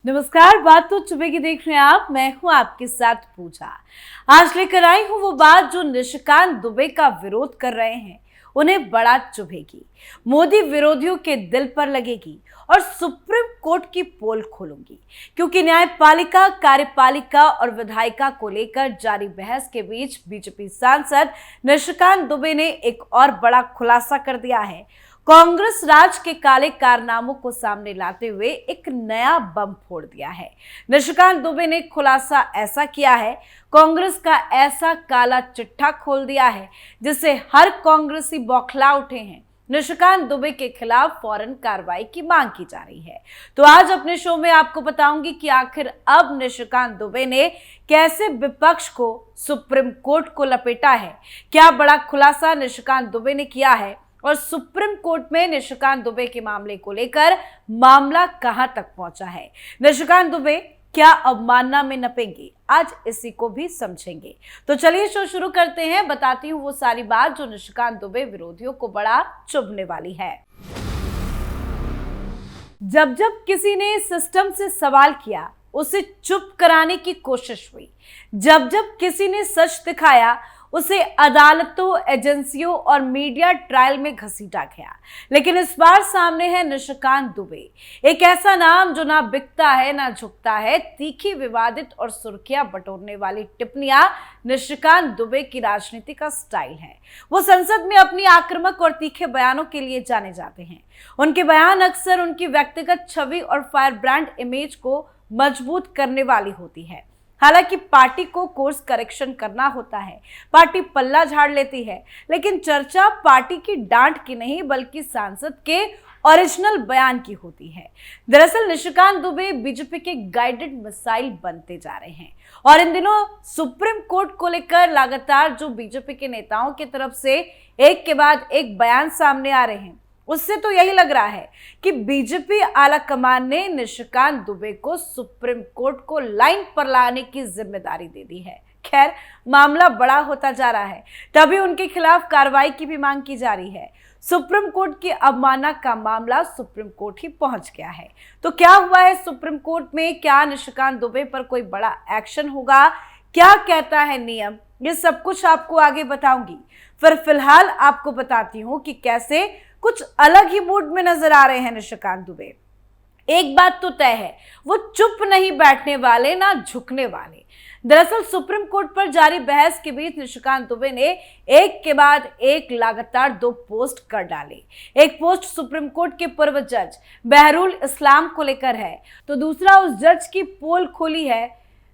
नमस्कार, बात तो चुभे की देख रहे हैं आप। मैं हूं आपके साथ पूजा। आज लेकर आई हूं वो बात जो निशिकांत दुबे का विरोध कर रहे हैं उन्हें बड़ा चुभेगी, मोदी विरोधियों के दिल पर लगेगी और सुप्रीम कोर्ट की पोल खोलूंगी, क्योंकि न्यायपालिका, कार्यपालिका और विधायिका को लेकर जारी बहस के बीच बीजेपी सांसद निशिकांत दुबे ने एक और बड़ा खुलासा कर दिया है। कांग्रेस राज के काले कारनामों को सामने लाते हुए एक नया बम फोड़ दिया है। निशिकांत दुबे ने खुलासा ऐसा किया है, कांग्रेस का ऐसा काला चिट्ठा खोल दिया है जिससे हर कांग्रेसी बौखला उठे हैं। निशिकांत दुबे के खिलाफ फौरन कार्रवाई की मांग की जा रही है। तो आज अपने शो में आपको बताऊंगी कि आखिर अब निशिकांत दुबे ने कैसे विपक्ष को सुप्रीम कोर्ट को लपेटा है, क्या बड़ा खुलासा निशिकांत दुबे ने किया है और सुप्रीम कोर्ट में निशिकांत दुबे के मामले को लेकर मामला कहां तक पहुंचा है। निशिकांत दुबे क्या अवमानना में नपेंगे, आज इसी को भी समझेंगे। तो चलिए शो शुरू करते हैं। बताती हूं वो सारी बात जो निशिकांत दुबे विरोधियों को बड़ा चुभने वाली है। जब जब किसी ने सिस्टम से सवाल किया, उसे चुप कराने की कोशिश हुई। जब जब किसी ने सच दिखाया, उसे अदालतों, एजेंसियों और मीडिया ट्रायल में घसीटा गया। लेकिन इस बार सामने है निशिकांत दुबे, एक ऐसा नाम जो ना बिकता है ना झुकता है। तीखी, विवादित और सुर्खियां बटोरने वाली टिप्पणियां निशिकांत दुबे की राजनीति का स्टाइल है। वो संसद में अपनी आक्रामक और तीखे बयानों के लिए जाने जाते हैं। उनके बयान अक्सर उनकी व्यक्तिगत छवि और फायर ब्रांड इमेज को मजबूत करने वाली होती है। हालांकि पार्टी को कोर्स करेक्शन करना होता है, पार्टी पल्ला झाड़ लेती है, लेकिन चर्चा पार्टी की डांट की नहीं बल्कि सांसद के ओरिजिनल बयान की होती है। दरअसल निशिकांत दुबे बीजेपी के गाइडेड मिसाइल बनते जा रहे हैं और इन दिनों सुप्रीम कोर्ट को लेकर लगातार जो बीजेपी के नेताओं की तरफ से एक के बाद एक बयान सामने आ रहे हैं, उससे तो यही लग रहा है कि बीजेपी आला कमान ने निशिकांत दुबे को सुप्रीम कोर्ट को लाइन पर लाने की जिम्मेदारी दे दी है। खैर, मामला बड़ा होता जा रहा है, तभी उनके खिलाफ कार्रवाई की भी मांग की जा रही है। सुप्रीम कोर्ट की अवमानना का मामला सुप्रीम कोर्ट ही पहुंच गया है। तो क्या हुआ है सुप्रीम कोर्ट में? क्या निशिकांत दुबे पर कोई बड़ा एक्शन होगा? क्या कहता है नियम? ये सब कुछ आपको आगे बताऊंगी। फिलहाल आपको बताती हूं कि कैसे कुछ अलग ही मूड में नजर आ रहे हैं निशिकांत दुबे। एक बात तो तय है, वो चुप नहीं बैठने वाले, ना झुकने वाले। दरअसल सुप्रीम कोर्ट पर जारी बहस के बीच निशिकांत दुबे ने एक के बाद एक लगातार 2 पोस्ट कर डाले। एक पोस्ट सुप्रीम कोर्ट के पूर्व जज बहरुल इस्लाम को लेकर है, तो दूसरा उस जज की पोल खोली है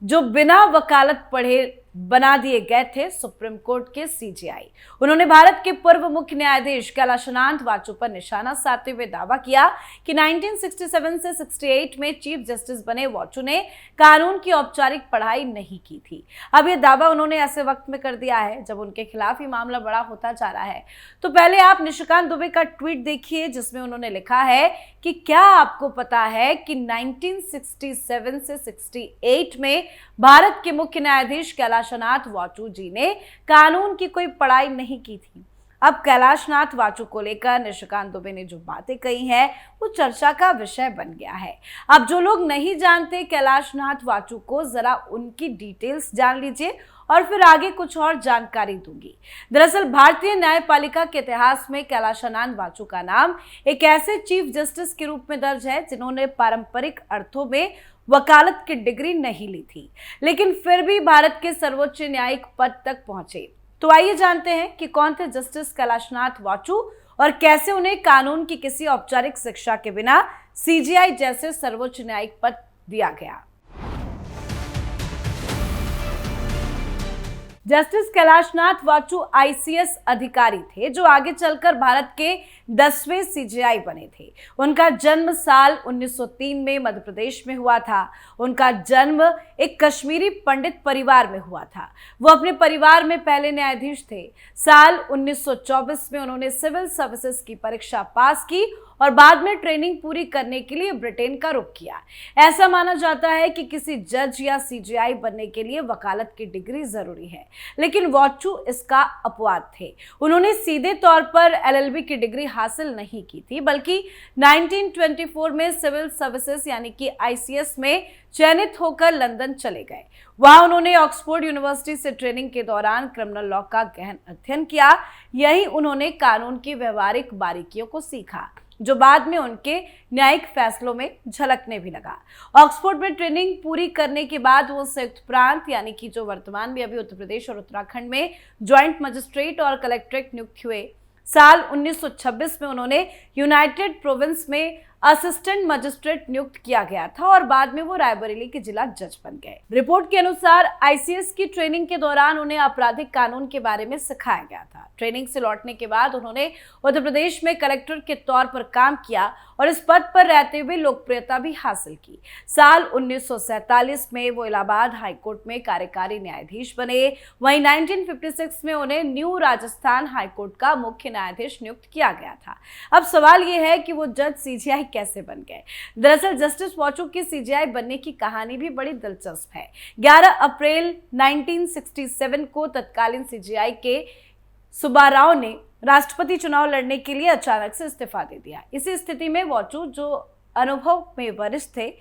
जो बिना वकालत पढ़े बना दिए गए थे सुप्रीम कोर्ट के सीजेआई। उन्होंने भारत के पूर्व मुख्य न्यायाधीश कैलाशनाथ वाचू पर निशाना साधते हुए दावा किया कि 1967 से 68 में चीफ जस्टिस बने वाचू ने कानून की औपचारिक पढ़ाई नहीं की थी। अब यह दावा उन्होंने ऐसे वक्त में कर दिया है जब उनके खिलाफ ही मामला बड़ा होता जा रहा है। तो पहले आप निशिकांत दुबे का ट्वीट देखिए, जिसमें उन्होंने लिखा है कि क्या आपको पता है कि 1967 से 68 में भारत के मुख्य न्यायाधीश कैलाशनाथ वाचू जी ने कानून की कोई पढ़ाई नहीं की थी। अब कैलाशनाथ वाचू को लेकर निशिकांत दुबे ने जो बातें कही हैं वो चर्चा का विषय बन गया है। अब जो लोग नहीं जानते कैलाशनाथ वाचू को, जरा उनकी डिटेल्स जान लीजिए और फिर आगे कुछ और जानकारी दूंगी। दरअसल भारतीय न्यायपालिका के इतिहास में कैलाशनाथ वाचू का नाम एक ऐसे चीफ जस्टिस के रूप में दर्ज है जिन्होंने पारंपरिक अर्थों में वकालत की डिग्री नहीं ली थी, लेकिन फिर भी भारत के सर्वोच्च न्यायिक पद तक पहुंचे। तो आइए जानते हैं कि कौन थे जस्टिस कैलाशनाथ वाचू और कैसे उन्हें कानून की किसी औपचारिक शिक्षा के बिना सीजेआई जैसे सर्वोच्च न्यायिक पद दिया गया। जस्टिस कैलाशनाथ वाचू आईसीएस अधिकारी थे जो आगे चलकर भारत के 10वें सीजेआई बने थे। उनका जन्म साल 1903 में मध्य प्रदेश में हुआ था। उनका जन्म एक कश्मीरी पंडित परिवार में हुआ था। वो अपने परिवार में पहले न्यायाधीश थे। साल 1924 में उन्होंने सिविल सर्विसेज की परीक्षा पास की और बाद में ट्रेनिंग पूरी करने के लिए ब्रिटेन का रुख किया। ऐसा माना जाता है कि किसी जज या सीजीआई बनने के लिए वकालत की डिग्री जरूरी है, लेकिन वाचू इसका अपवाद थे। उन्होंने सीधे तौर पर एलएलबी की डिग्री हासिल नहीं की थी, बल्कि 1924 में सिविल सर्विसेज यानी कि आईसीएस में चयनित होकर लंदन चले गए। वहां उन्होंने ऑक्सफोर्ड यूनिवर्सिटी से ट्रेनिंग के दौरान क्रिमिनल लॉ का गहन अध्ययन किया। यही उन्होंने कानून की व्यवहारिक बारीकियों को सीखा, जो बाद में उनके न्यायिक फैसलों में झलकने भी लगा। ऑक्सफोर्ड में ट्रेनिंग पूरी करने के बाद वो संयुक्त प्रांत यानी कि जो वर्तमान में अभी उत्तर प्रदेश और उत्तराखंड में ज्वाइंट मजिस्ट्रेट और कलेक्ट्रेट नियुक्त हुए। साल 1926 में उन्होंने यूनाइटेड प्रोविंस में असिस्टेंट मजिस्ट्रेट नियुक्त किया गया था और बाद में वो रायबरेली के जिला जज बन गए। रिपोर्ट के अनुसार आईसीएस की ट्रेनिंग के दौरान उन्हें आपराधिक कानून के बारे में सिखाया गया था। ट्रेनिंग से लौटने के बाद उन्होंने उत्तर प्रदेश में कलेक्टर के तौर पर काम किया और इस पद पर रहते हुए लोकप्रियता भी हासिल की। साल 1947 में वो इलाहाबाद हाईकोर्ट में कार्यकारी न्यायाधीश बने। वहीं 1956 में उन्हें न्यू राजस्थान हाईकोर्ट का मुख्य न्यायाधीश नियुक्त किया गया था। अब सवाल ये है कि वो जज सीजीआई कैसे बन गए। दरअसल जस्टिस वाचू के सीजीआई बनने की कहानी भी बड़ी दिलचस्प है। 11 अप्रैल 1967 को तत्कालीन सीजीआई के सुब्बाराव ने राष्ट्रपति चुनाव लड़ने के लिए अचानक से इस्तीफा दे दिया। इसी स्थिति में वाचू, जो अनुभव में वरिष्ठ थे,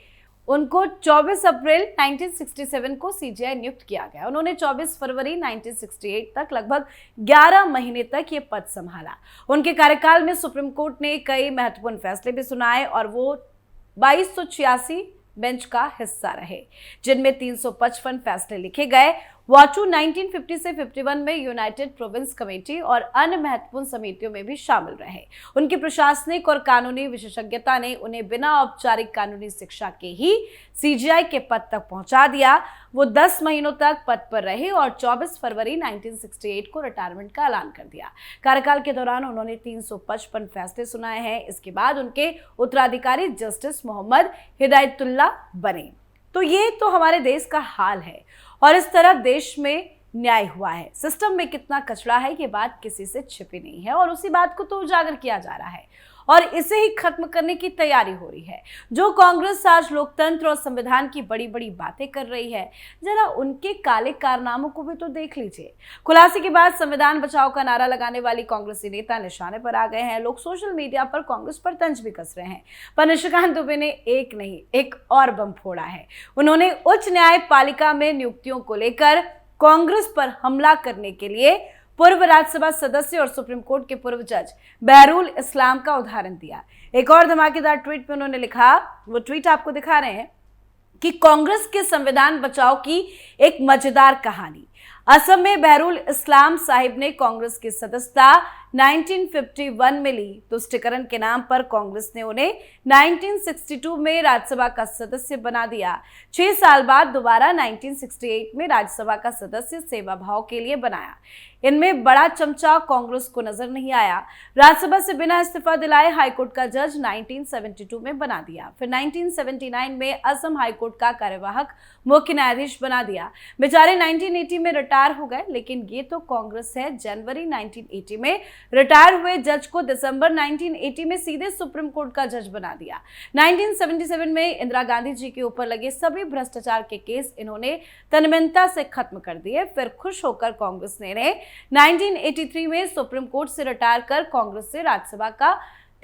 उनको 24 अप्रैल 1967 को सीजीआई नियुक्त किया गया। उन्होंने 24 फरवरी 1968 तक लगभग 11 महीने तक ये पद संभाला। उनके कार्यकाल में सुप्रीम कोर्ट ने कई महत्वपूर्ण फैसले भी सुनाए और वो 2286 बेंच का हिस्सा रहे, जिनमें 355 फैसले लिखे गए। वाचू 1950 से 51 में यूनाइटेड प्रोविंस कमेटी और अन्य महत्वपूर्ण समितियों में भी शामिल रहे। उनकी प्रशासनिक और कानूनी विशेषज्ञता ने उन्हें बिना औपचारिक कानूनी शिक्षा के ही सीजीआई के पद तक पहुंचा दिया। वो 10 महीनों तक पद पर रहे और 24 फरवरी 1968 को रिटायरमेंट का ऐलान कर दिया। कार्यकाल के दौरान उन्होंने 355 फैसले सुनाए हैं। इसके बाद उनके उत्तराधिकारी जस्टिस मोहम्मद हिदायतुल्लाह बने। तो ये तो हमारे देश का हाल है और इस तरह देश में न्याय हुआ है। सिस्टम में कितना कचरा है ये बात किसी से छिपी नहीं है और उसी बात को तो उजागर किया जा रहा है और इसे ही खत्म करने की तैयारी हो रही है। जो कांग्रेस आज लोकतंत्र और संविधान की बड़ी बड़ी बातें कर रही है, जरा उनके काले कारनामों को भी तो देख लीजिए। खुलासे के बाद संविधान बचाओ का नारा लगाने वाली कांग्रेसी नेता निशाने पर आ गए हैं। लोग सोशल मीडिया पर कांग्रेस पर तंज भी कस रहे हैं, पर निशिकांत दुबे ने एक नहीं एक और बम फोड़ा है। उन्होंने उच्च न्यायपालिका में नियुक्तियों को लेकर कांग्रेस पर हमला करने के लिए पूर्व राज्यसभा सदस्य और सुप्रीम कोर्ट के पूर्व जज बहरुल इस्लाम का उदाहरण दिया। एक और धमाकेदार ट्वीट में उन्होंने लिखा, वो ट्वीट आपको दिखा रहे हैं, कि कांग्रेस के संविधान बचाओ की एक मजेदार कहानी। असम में बहरुल इस्लाम साहिब ने कांग्रेस की सदस्यता 1951 में ली। तुष्टिकरण के नाम पर कांग्रेस ने उन्हें 1962 में राज्यसभा का सदस्य बना दिया। 6 साल बाद दोबारा 1968 में राज्यसभा का सदस्य सेवा भाव के लिए बनाया। इनमें बड़ा चमचा कांग्रेस को नजर नहीं आया। राज्यसभा से बिना इस्तीफा दिलाए हाईकोर्ट का जज 1972 में बना दिया। फिर 1979 में असम हाईकोर्ट का कार्यवाहक मुख्य न्यायाधीश बना दिया। बेचारे 1980 में रिटायर हो गए, लेकिन ये तो कांग्रेस है। जनवरी 1980 में रिटायर हुए जज को दिसंबर 1980 में सीधे सुप्रीम कोर्ट का जज बना दिया। 1977 में इंदिरा गांधी जी के ऊपर लगे सभी भ्रष्टाचार के केस इन्होंने तन्मयता से खत्म कर दिए। फिर खुश होकर कांग्रेस ने 1983 में सुप्रीम कोर्ट से रिटायर कर कांग्रेस से राज्यसभा का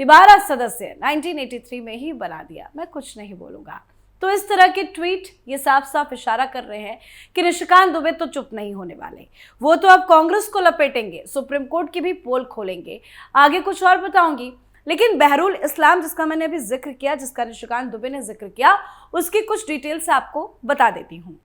तिबारा सदस्य 1983 में ही बना दिया। मैं कुछ नहीं बोलूंगा। तो इस तरह के ट्वीट ये साफ साफ इशारा कर रहे हैं कि निशिकांत दुबे तो चुप नहीं होने वाले। वो तो अब कांग्रेस को लपेटेंगे, सुप्रीम कोर्ट की भी पोल खोलेंगे। आगे कुछ और बताऊंगी, लेकिन बहरुल इस्लाम जिसका मैंने अभी जिक्र किया, जिसका निशिकांत दुबे ने जिक्र किया, उसकी कुछ डिटेल्स आपको बता देती हूँ।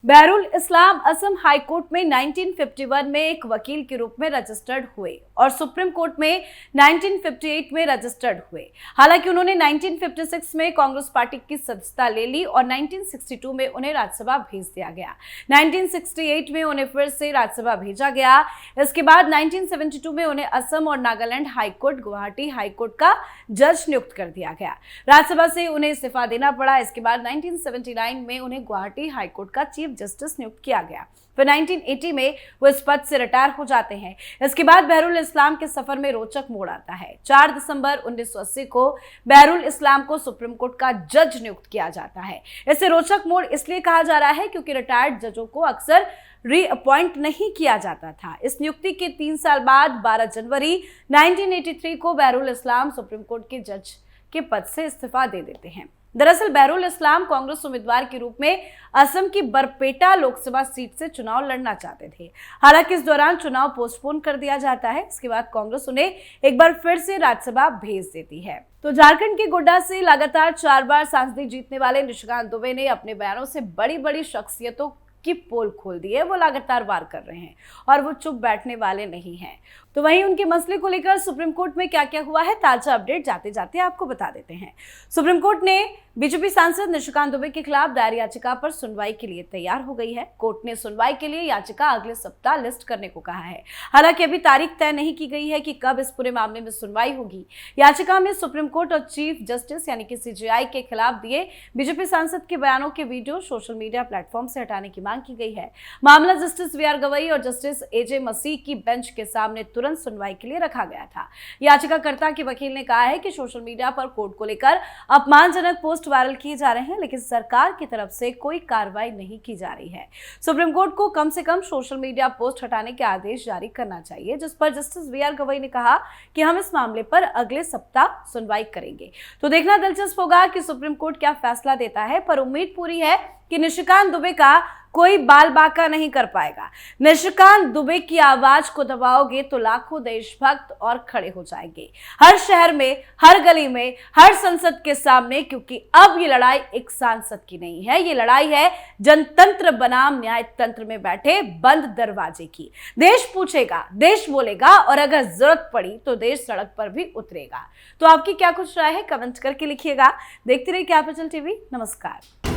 बहरुल इस्लाम असम हाई कोर्ट में 1951 में एक वकील के रूप में रजिस्टर्ड हुए और सुप्रीम कोर्ट में 1958 में रजिस्टर्ड हुए। हालांकि उन्होंने 1956 में कांग्रेस पार्टी की सदस्यता ले ली और 1962 में उन्हें राज्यसभा भेज दिया गया। 1968 में उन्हें फिर से राज्यसभा भेजा गया। इसके बाद 1972 में उन्हें असम और नागालैंड हाईकोर्ट, गुवाहाटी हाईकोर्ट का जज नियुक्त कर दिया गया। राज्यसभा से उन्हें इस्तीफा देना पड़ा। इसके बाद 1979 में उन्हें गुवाहाटी हाईकोर्ट का चीफ जस्टिस नियुक्त किया गया। फिर 1980 में वो इस पद से रिटायर हो जाते हैं। इसके बाद बहरुल इस्लाम के सफर में रोचक मोड़ आता है। 4 दिसंबर 1980 को बहरुल इस्लाम को सुप्रीम कोर्ट का जज नियुक्त किया जाता है। इसे रोचक मोड़ इसलिए कहा जा रहा है क्योंकि रिटायर्ड जजों को अक्सर रीअपॉइंट नहीं किया जाता था। इस नियुक्ति के 3 साल बाद 12 जनवरी 1983 को बहरुल इस्लाम सुप्रीम कोर्ट के जज के पद से इस्तीफा दे देते हैं। दरअसल बहरुल इस्लाम कांग्रेस उम्मीदवार के रूप में असम की बरपेटा लोकसभा सीट से चुनाव लड़ना चाहते थे। हालांकि इस दौरान चुनाव पोस्टपोन कर दिया जाता है। इसके बाद कांग्रेस उन्हें एक बार फिर से राज्यसभा भेज देती है। तो झारखंड के गोड्डा से लगातार 4 बार सांसद जीतने वाले निशिकांत दुबे ने अपने बयानों से बड़ी बड़ी शख्सियतों की पोल खोल दी है। वो लगातार वार कर रहे हैं और वो चुप बैठने वाले नहीं हैं। तो वहीं उनके मसले को लेकर सुप्रीम कोर्ट में क्या क्या हुआ है, ताजा अपडेट जाते जाते आपको बता देते हैं। सुप्रीम कोर्ट ने बीजेपी सांसद निशिकांत दुबे के खिलाफ दायर याचिका पर सुनवाई के लिए तैयार हो गई है। कोर्ट ने सुनवाई के लिए याचिका अगले सप्ताह लिस्ट करने को कहा है। हालांकि अभी तारीख तय नहीं की गई है कि कब इस पूरे मामले में सुनवाई होगी। याचिका में सुप्रीम कोर्ट और चीफ जस्टिस यानी कि सीजेआई के खिलाफ दिए बीजेपी सांसद के बयानों के वीडियो सोशल मीडिया प्लेटफॉर्म से हटाने की मांग की गई है। मामला जस्टिस वी आर गवई और जस्टिस एजे मसीह की बेंच के सामने तुरंत सुनवाई के लिए रखा गया था। याचिकाकर्ता के वकील ने कहा है कि सोशल मीडिया पर कोर्ट को लेकर अपमानजनक पोस्ट वायरल किए जा रहे हैं, लेकिन सरकार की तरफ से कोई कार्रवाई नहीं की जा रही है। सुप्रीम कोर्ट को कम से कम सोशल मीडिया पोस्ट हटाने के आदेश जारी करना चाहिए, जिस पर जस्टिस वी आर गवई ने कहा कि हम इस मामले पर अगले सप्ताह सुनवाई करेंगे। तो देखना दिलचस्प होगा कि सुप्रीम कोर्ट क्या फैसला देता है, पर उम्मीद पूरी है कि निशिकांत दुबे का कोई बाल बांका नहीं कर पाएगा। निशिकांत दुबे की आवाज को दबाओगे तो लाखों देशभक्त और खड़े हो जाएंगे, हर शहर में, हर गली में, हर संसद के सामने, क्योंकि अब ये लड़ाई एक सांसद की नहीं है, ये लड़ाई है जनतंत्र बनाम न्याय तंत्र में बैठे बंद दरवाजे की। देश पूछेगा, देश बोलेगा और अगर जरूरत पड़ी तो देश सड़क पर भी उतरेगा। तो आपकी क्या कुछ राय है, कमेंट करके लिखिएगा। देखते रहिए कैपिटल टीवी। नमस्कार।